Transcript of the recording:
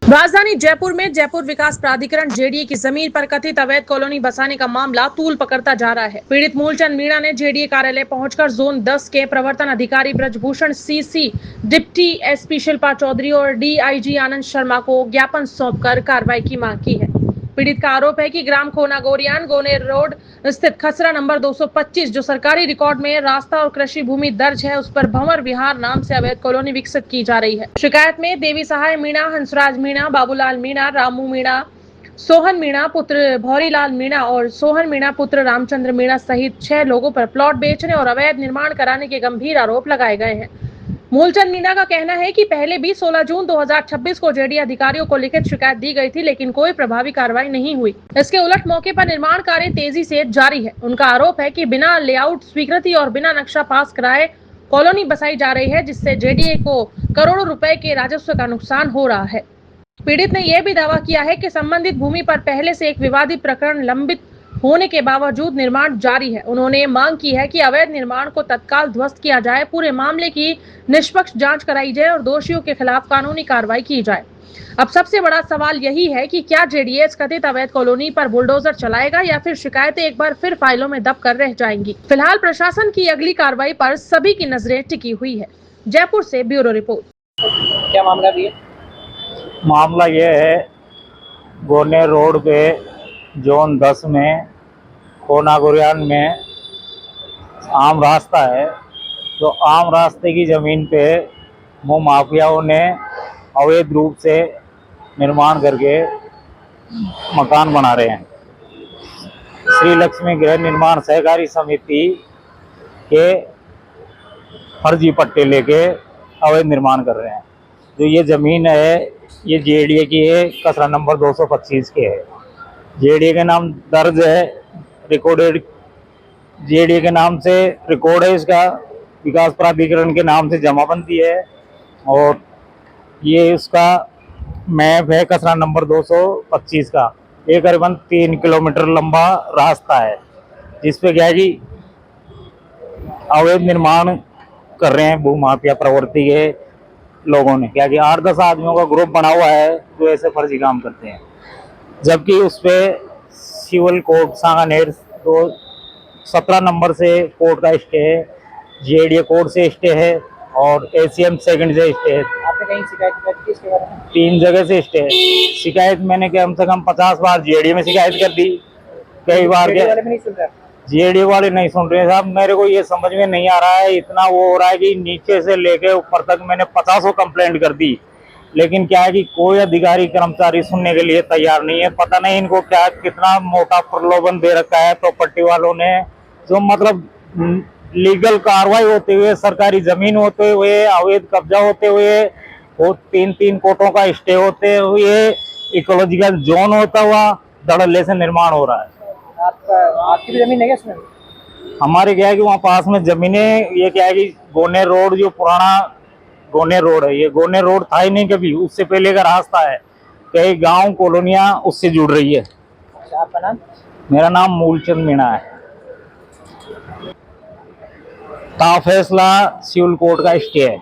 राजधानी जयपुर में जयपुर विकास प्राधिकरण जेडीए की जमीन पर कथित अवैध कॉलोनी बसाने का मामला तूल पकड़ता जा रहा है। पीड़ित मूलचंद मीणा ने जेडीए कार्यालय पहुंचकर जोन 10 के प्रवर्तन अधिकारी ब्रजभूषण सीसी, डिप्टी एसपी शिल्पा चौधरी और डीआईजी आनंद शर्मा को ज्ञापन सौंपकर कार्रवाई की मांग की है। पीड़ित का आरोप है कि ग्राम खोना गोरियान गोनेर रोड स्थित खसरा नंबर 225 जो सरकारी रिकॉर्ड में रास्ता और कृषि भूमि दर्ज है, उस पर भंवर विहार नाम से अवैध कॉलोनी विकसित की जा रही है। शिकायत में देवी सहाय मीणा, हंसराज मीणा, बाबूलाल मीणा, रामू मीणा, सोहन मीणा पुत्र भौरीलाल मीणा और सोहन मीणा पुत्र रामचंद्र मीणा सहित 6 लोगों पर प्लॉट बेचने और अवैध निर्माण कराने के गंभीर आरोप लगाए गए हैं। मूलचंद मीणा का कहना है कि पहले भी 16 जून 2026 को जेडीए अधिकारियों को लिखित शिकायत दी गई थी, लेकिन कोई प्रभावी कार्रवाई नहीं हुई। इसके उलट मौके पर निर्माण कार्य तेजी से जारी है। उनका आरोप है कि बिना लेआउट स्वीकृति और बिना नक्शा पास कराए कॉलोनी बसाई जा रही है, जिससे जेडीए को करोड़ों रुपए के राजस्व का नुकसान हो रहा है। पीड़ित ने यह भी दावा किया है कि संबंधित भूमि पर पहले से एक विवादित प्रकरण लंबित होने के बावजूद निर्माण जारी है। उन्होंने मांग की है कि अवैध निर्माण को तत्काल ध्वस्त किया जाए, पूरे मामले की निष्पक्ष जांच कराई जाए और दोषियों के खिलाफ कानूनी कार्रवाई की जाए। अब सबसे बड़ा सवाल यही है कि क्या जेडीए कथित अवैध कॉलोनी पर बुलडोजर चलाएगा या फिर शिकायतें एक बार फिर फाइलों में दब कर रह जाएंगी। फिलहाल प्रशासन की अगली कार्रवाई पर सभी की नजरें टिकी हुई है। जयपुर से ब्यूरो रिपोर्ट। क्या मामला भी है? मामला ये है, गोने रोड पे जोन 10 में खोना गुरियान में आम रास्ता है। तो आम रास्ते की ज़मीन पे वो माफियाओं ने अवैध रूप से निर्माण करके मकान बना रहे हैं। श्री लक्ष्मी गृह निर्माण सहकारी समिति के फर्जी पट्टे लेके अवैध निर्माण कर रहे हैं। जो ये ज़मीन है ये जेडीए की है, कचरा नंबर 225 के है। जेडीए के नाम दर्ज है, रिकॉर्डेड जेडीए के नाम से रिकॉर्ड है, इसका विकास प्राधिकरण के नाम से जमाबंदी है और ये उसका मैप है कचरा नंबर 225 का। ये करीबन 3 किलोमीटर लंबा रास्ता है, जिसपे क्या है कि अवैध निर्माण कर रहे हैं भूमाफिया प्रवृत्ति के लोगों ने। क्या कि 8-10 आदमियों का ग्रुप बना हुआ है जो ऐसे फर्जी काम करते हैं, जबकि उस पर सिविल कोर्ट सांगानेर 17 नंबर से कोर्ट का स्टे है, जेडीए कोर्ट से स्टे है और एसीएम सेकंड से स्टे है। आपने कहीं शिकायत की इसके बारे में? 3 जगह से स्टे है। शिकायत मैंने कम से कम 50 बार जेडीए में शिकायत कर दी, कई बार जेडीए वाले नहीं सुन रहे साहब। मेरे को ये समझ में नहीं आ रहा है, इतना वो हो रहा है कि नीचे से लेके ऊपर तक मैंने 50 कंप्लेंट कर दी, लेकिन क्या है कि कोई अधिकारी कर्मचारी सुनने के लिए तैयार नहीं है। पता नहीं इनको क्या कितना मोटा प्रलोभन दे रखा है प्रॉपर्टी वालों ने, जो मतलब लीगल कार्रवाई होते हुए, सरकारी जमीन होते हुए, अवैध कब्जा होते हुए, वो 3-3 कोर्टों का स्टे होते हुए, इकोलॉजिकल जोन होता हुआ धड़ल्ले से निर्माण हो रहा है। आपकी भी जमीन है क्या इसमें? हमारे क्या है कि वहाँ पास में जमीनें, ये क्या है कि गोने रोड जो पुराना गोने रोड है, ये गोने रोड था ही नहीं कभी, उससे पहले का रास्ता है। कई गांव कॉलोनियां उससे जुड़ रही है। अच्छा, आपका नाम? मेरा नाम मूलचंद मीणा है। ता फैसला सिविल कोर्ट का स्टे है।